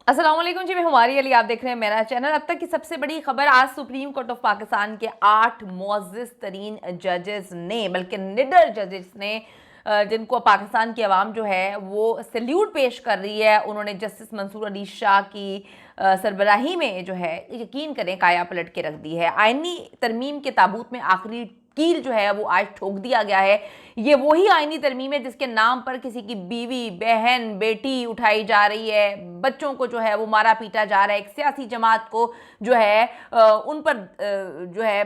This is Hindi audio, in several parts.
अस्सलाम वालेकुम जी, मैं हमारी अली, आप देख रहे हैं मेरा चैनल। अब तक की सबसे बड़ी खबर, आज सुप्रीम कोर्ट ऑफ पाकिस्तान के 8 मुअज़्ज़ज़ तरीन जजेस ने, बल्कि निडर जजेस ने, जिनको पाकिस्तान की आवाम जो है वो सल्यूट पेश कर रही है, उन्होंने जस्टिस मंसूर अली शाह की सरबराही में जो है यकीन करें काया पलट के रख दी है। आइनी तरमीम के ताबूत में आखिरी कील जो है वो आज ठोक दिया गया है। ये वही आइनी तरमीम है जिसके नाम पर किसी की बीवी, बहन, बेटी उठाई जा रही है, बच्चों को जो है वो मारा पीटा जा रहा है, एक सियासी जमात को जो है उन पर जो है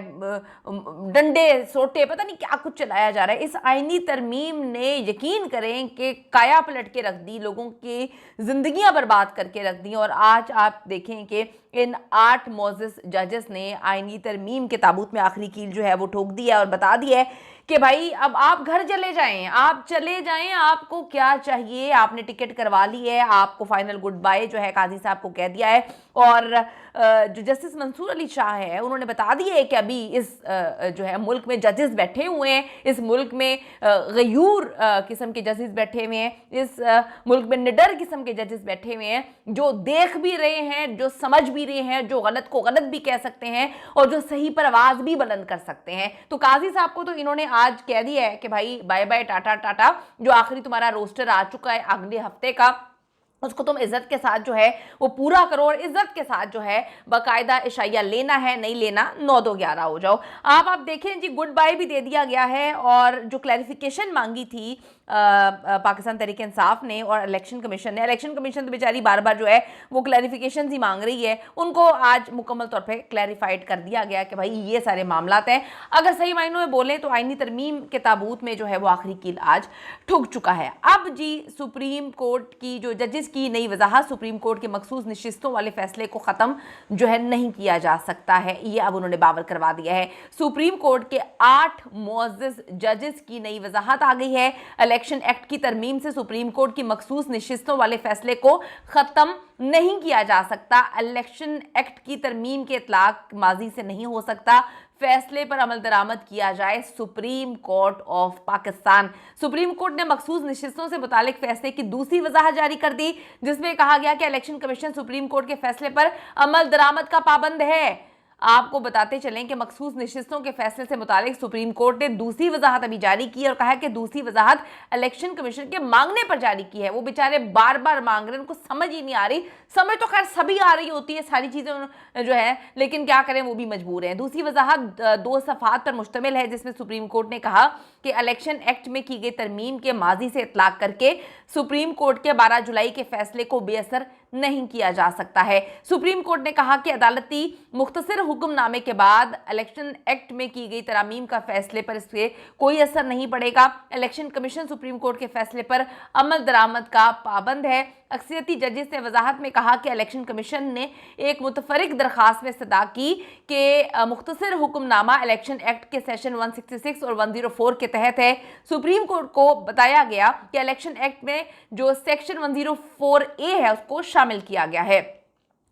डंडे सोटे पता नहीं क्या कुछ चलाया जा रहा है। इस आइनी तरमीम ने यकीन करें कि काया पलट के रख दी, लोगों की जिंदगियां बर्बाद करके रख दी। और आज आप देखें कि इन 8 मुअज़्ज़ज़ जजेस ने आइनी तरमीम के ताबूत में आखिरी कील जो है वो ठोक दिया और बता दिया है कि भाई अब आप घर चले जाएं, आप चले जाएं, आपको क्या चाहिए, आपने टिकट करवा ली है, आपको फाइनल गुड बाय जो है काजी साहब को कह दिया है। और जो जस्टिस मंसूर अली शाह है उन्होंने बता दिया है कि अभी इस जो है मुल्क में जजेस बैठे हुए हैं, इस मुल्क में गयूर किस्म के जजेस बैठे हुए हैं, इस मुल्क में निडर किस्म के जजेस बैठे हुए हैं, जो देख भी रहे हैं, जो समझ भी रहे हैं, जो गलत को गलत भी कह सकते हैं और जो सही पर आवाज भी बुलंद कर सकते हैं। तो काजी साहब को तो इन्होंने आज कह दिया है कि भाई बाय बाय, टाटा टाटा, जो आखिरी तुम्हारा रोस्टर आ चुका है अगले हफ्ते का, उसको तुम इज्जत के साथ जो है वो पूरा करो और इज्जत के साथ जो है बाकायदा इशाइया लेना है, नहीं लेना 9-2-11 हो जाओ। आप देखें जी, गुड बाय भी दे दिया गया है। और जो क्लैरिफिकेशन मांगी थी पाकिस्तान तहरीक इंसाफ ने और इलेक्शन कमीशन ने, इलेक्शन कमीशन तो बेचारी बार बार जो है वो क्लैरिफिकेशन ही मांग रही है, उनको आज मुकम्मल तौर पे क्लैरिफाइड कर दिया गया कि भाई ये सारे मामलात हैं। अगर सही मायनों में बोलें तो आइनी तरमीम के ताबूत में जो है वो आखिरी कील आज ठुक चुका है। अब जी सुप्रीम कोर्ट की जो जजेस की नई वजाहत, सुप्रीम कोर्ट के मखसूस नशिस्तों वाले फैसले को ख़त्म जो है नहीं किया जा सकता है, ये अब उन्होंने बावर करवा दिया है। सुप्रीम कोर्ट के 8 मुअज़्ज़ज़ जजेस की नई वजाहत आ गई है। इलेक्शन एक्ट की तरमीम से सुप्रीम कोर्ट की मखसूस नशिस्तों वाले फैसले को ख़त्म नहीं किया जा सकता। इलेक्शन एक्ट की तरमीम के इतलाक माजी से नहीं हो सकता, फैसले पर अमल दरामद किया जाए supreme court of Pakistan. Supreme court ने मखसूस नशिस्तों से मुतालिक फैसले की दूसरी वजाहत जारी कर दी, जिसमें कहा गया कि इलेक्शन कमीशन सुप्रीम कोर्ट के फैसले पर अमल दरामद का पाबंद है। आपको बताते चलें कि मखसूस नशिस्तों के फैसले से मुतालिक सुप्रीम कोर्ट ने दूसरी वजाहत अभी जारी की और कहा है कि दूसरी वजाहत इलेक्शन कमीशन के मांगने पर जारी की है। वो बेचारे बार बार मांग रहे हैं, उनको समझ ही नहीं आ रही। समझ तो खैर सभी आ रही होती है सारी चीजें जो है, लेकिन क्या करें, वो भी मजबूर हैं। दूसरी वजाहत 2 सफ़ात पर मुश्तमिल है, जिसमें सुप्रीम कोर्ट ने कहा कि इलेक्शन एक्ट में की गई तरमीम के माजी से इतलाक करके सुप्रीम कोर्ट के 12 जुलाई के फैसले को बेअसर नहीं किया जा सकता है। सुप्रीम कोर्ट ने कहा कि अदालती मुख्तसर हुक्मनामे के बाद इलेक्शन एक्ट में की गई तरामीम का फैसले पर इससे कोई असर नहीं पड़ेगा। इलेक्शन कमीशन सुप्रीम कोर्ट के फैसले पर अमल दरामद का पाबंद है। अक्सरियती जजेस ने वजाहत में कहा कि इलेक्शन कमीशन ने एक मुतफरिक दरखास्त में इस्तदा की कि मुख्तसर हुक्मनामा इलेक्शन एक्ट के सेशन 166 और 104 के तहत है। सुप्रीम कोर्ट को बताया गया कि इलेक्शन एक्ट में जो सेक्शन 104A है उसको शामिल किया गया है।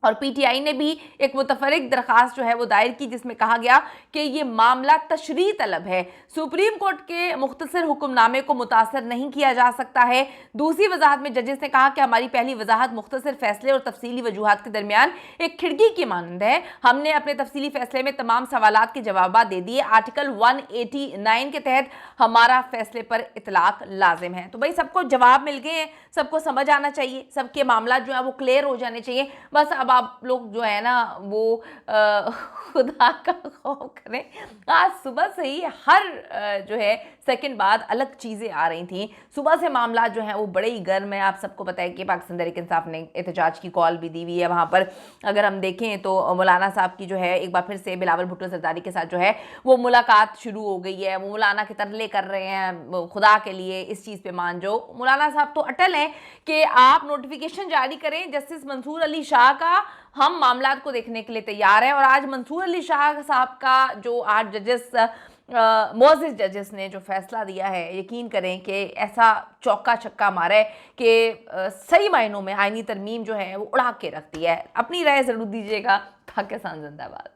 और पीटीआई ने भी एक मुतफरिक दरखास्त जो है वो दायर की, जिसमें कहा गया कि ये मामला तशरीह तलब है, सुप्रीम कोर्ट के मुख्तसर हुक्मनामे को मुतासर नहीं किया जा सकता है। दूसरी वजाहत में जजेस ने कहा कि हमारी पहली वजाहत मुख्तसर फैसले और तफसीली वजूहात के दरमियान एक खिड़की की मानंद है। हमने अपने तफसीली फैसले में तमाम सवालात के जवाब दे दिए। आर्टिकल 189 के तहत हमारा फैसले पर इतलाक लाजिम है। तो भाई सबको जवाब मिल गए हैं, सबको समझ आना चाहिए, सबके मामला जो है वो क्लियर हो जाने चाहिए। बस अब आप लोग जो है ना वो खुदा का खौफ करें। आज सुबह से ही हर जो है सेकंड बाद अलग चीज़ें आ रही थी। सुबह से मामला जो है वो बड़े ही गर्म है। आप सबको पता है कि पाकिस्तान तहरीक इंसाफ ने एहतजाज की कॉल भी दी हुई है। वहाँ पर अगर हम देखें तो मौलाना साहब की जो है एक बार फिर से बिलावल भुट्टो जरदारी के साथ जो है वो मुलाकात शुरू हो गई है। वो मौलाना के तरले कर रहे हैं, खुदा के लिए इस चीज़ पे मान जाओ। मौलाना साहब तो अटल हैं कि आप नोटिफिकेशन जारी करें जस्टिस मंसूर अली शाह का, हम मामलात को देखने के लिए तैयार हैं। और आज मंसूर अली शाह साहब का जो 8 जजेस मुअज़्ज़ज़ जजेस ने जो फैसला दिया है, यकीन करें कि ऐसा चौका छक्का मारा है कि सही मायनों में आइनी तरमीम जो है वो उड़ा के रखती है। अपनी राय ज़रूर दीजिएगा। पाकिस्तान जिंदाबाद।